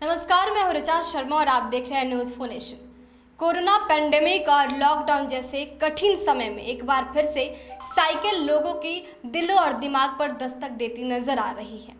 नमस्कार, मैं हूं ऋचा शर्मा और आप देख रहे हैं news for nation. Corona pandemic और लॉकडाउन जैसे कठिन समय में एक बार फिर से साइकिल लोगों की दिलों और दिमाग पर दस्तक देती नजर आ रही है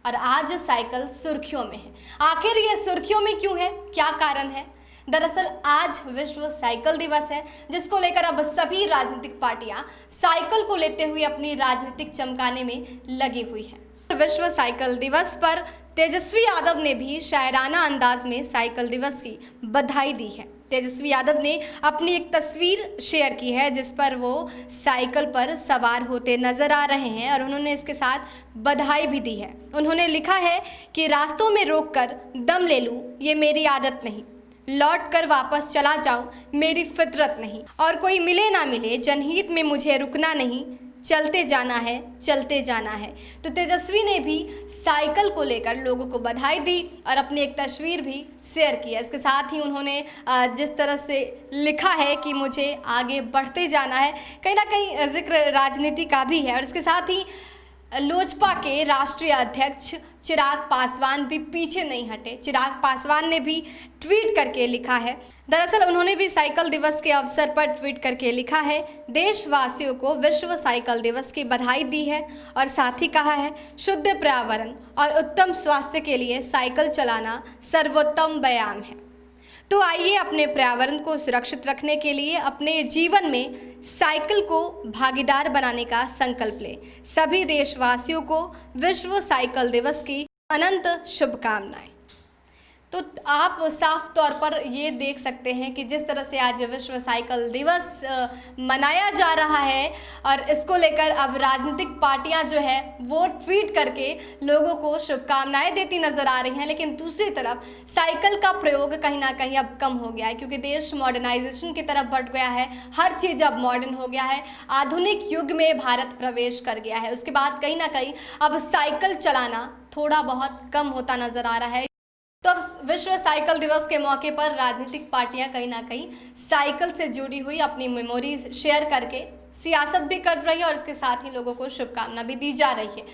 और आज साइकिल सुर्खियों में है। आखिर ये सुर्खियों में क्यों है, क्या कारण है? दरअसल आज विश्व साइकिल दिवस है, जिसको लेकर अब सभी राजनीतिक पार्टियां साइकिल को लेते हुए अपनी राजनीतिक चमकाने में लगी हुई है। विश्व साइकिल दिवस पर तेजस्वी यादव ने भी शायराना अंदाज में साइकिल दिवस की बधाई दी है। तेजस्वी यादव ने अपनी एक तस्वीर शेयर की है जिस पर वो साइकिल पर सवार होते नजर आ रहे हैं और उन्होंने इसके साथ बधाई भी दी है। उन्होंने लिखा है कि रास्तों में रोककर दम ले लूं ये मेरी आदत नहीं, लौट कर वापस चला जाऊं मेरी फितरत नहीं, और कोई मिले ना मिले जनहित में मुझे रुकना नहीं, चलते जाना है चलते जाना है। तो तेजस्वी ने भी साइकिल को लेकर लोगों को बधाई दी और अपनी एक तस्वीर भी शेयर की है। इसके साथ ही उन्होंने जिस तरह से लिखा है कि मुझे आगे बढ़ते जाना है, कहीं ना कहीं जिक्र राजनीति का भी है। और इसके साथ ही लोजपा के राष्ट्रीय अध्यक्ष चिराग पासवान भी पीछे नहीं हटे। चिराग पासवान ने भी ट्वीट करके लिखा है। दरअसल उन्होंने भी साइकिल दिवस के अवसर पर ट्वीट करके लिखा है, देशवासियों को विश्व साइकिल दिवस की बधाई दी है और साथ ही कहा है, शुद्ध पर्यावरण और उत्तम स्वास्थ्य के लिए साइकिल चलाना सर्वोत्तम व्यायाम है। तो आइए अपने पर्यावरण को सुरक्षित रखने के लिए अपने जीवन में साइकिल को भागीदार बनाने का संकल्प लें। सभी देशवासियों को विश्व साइकिल दिवस की अनंत शुभकामनाएं। तो आप साफ तौर पर ये देख सकते हैं कि जिस तरह से आज विश्व साइकिल दिवस मनाया जा रहा है और इसको लेकर अब राजनीतिक पार्टियां जो है वो ट्वीट करके लोगों को शुभकामनाएं देती नजर आ रही हैं, लेकिन दूसरी तरफ साइकिल का प्रयोग कहीं ना कहीं अब कम हो गया है क्योंकि देश मॉडर्नाइजेशन की तरफ बढ़ गया है। हर चीज़ अब मॉडर्न हो गया है, आधुनिक युग में भारत प्रवेश कर गया है। उसके बाद कहीं ना कहीं अब साइकिल चलाना थोड़ा बहुत कम होता नजर आ रहा है। तो अब विश्व साइकिल दिवस के मौके पर राजनीतिक पार्टियां कहीं ना कहीं साइकिल से जुड़ी हुई अपनी मेमोरीज शेयर करके सियासत भी कर रही है और इसके साथ ही लोगों को शुभकामना भी दी जा रही है।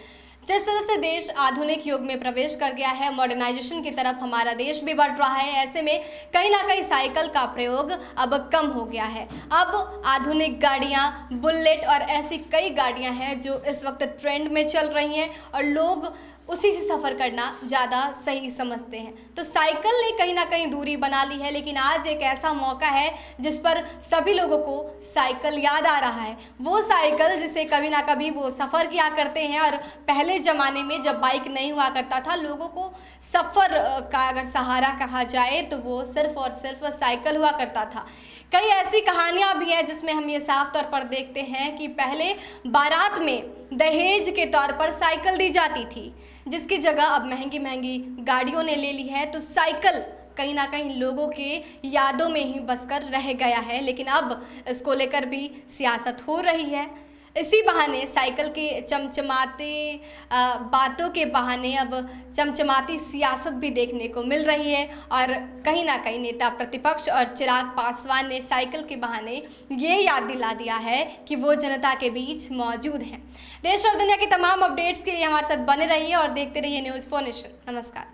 जिस तरह से देश आधुनिक युग में प्रवेश कर गया है, मॉडर्नाइजेशन की तरफ हमारा देश भी बढ़ रहा है, ऐसे में कहीं ना कहीं साइकिल का प्रयोग अब कम हो गया है। अब आधुनिक गाड़ियां, बुलेट और ऐसी कई गाड़ियां हैं जो इस वक्त ट्रेंड में चल रही हैं और लोग उसी से सफ़र करना ज़्यादा सही समझते हैं। तो साइकिल ने कहीं ना कहीं दूरी बना ली है, लेकिन आज एक ऐसा मौका है जिस पर सभी लोगों को साइकिल याद आ रहा है। वो साइकिल जिसे कभी ना कभी वो सफ़र किया करते हैं और पहले ज़माने में जब बाइक नहीं हुआ करता था, लोगों को सफ़र का अगर सहारा कहा जाए तो वो सिर्फ और सिर्फ साइकिल हुआ करता था। कई ऐसी कहानियां भी हैं जिसमें हम ये साफ तौर पर देखते हैं कि पहले बारात में दहेज के तौर पर साइकिल दी जाती थी, जिसकी जगह अब महंगी महंगी गाड़ियों ने ले ली है। तो साइकिल कहीं ना कहीं लोगों के यादों में ही बसकर रह गया है, लेकिन अब इसको लेकर भी सियासत हो रही है। इसी बहाने साइकिल के चमचमाते बातों के बहाने अब चमचमाती सियासत भी देखने को मिल रही है और कहीं ना कहीं नेता प्रतिपक्ष और चिराग पासवान ने साइकिल के बहाने ये याद दिला दिया है कि वो जनता के बीच मौजूद हैं। देश और दुनिया की तमाम अपडेट्स के लिए हमारे साथ बने रहिए और देखते रहिए न्यूज़ फॉर नेशन। नमस्कार।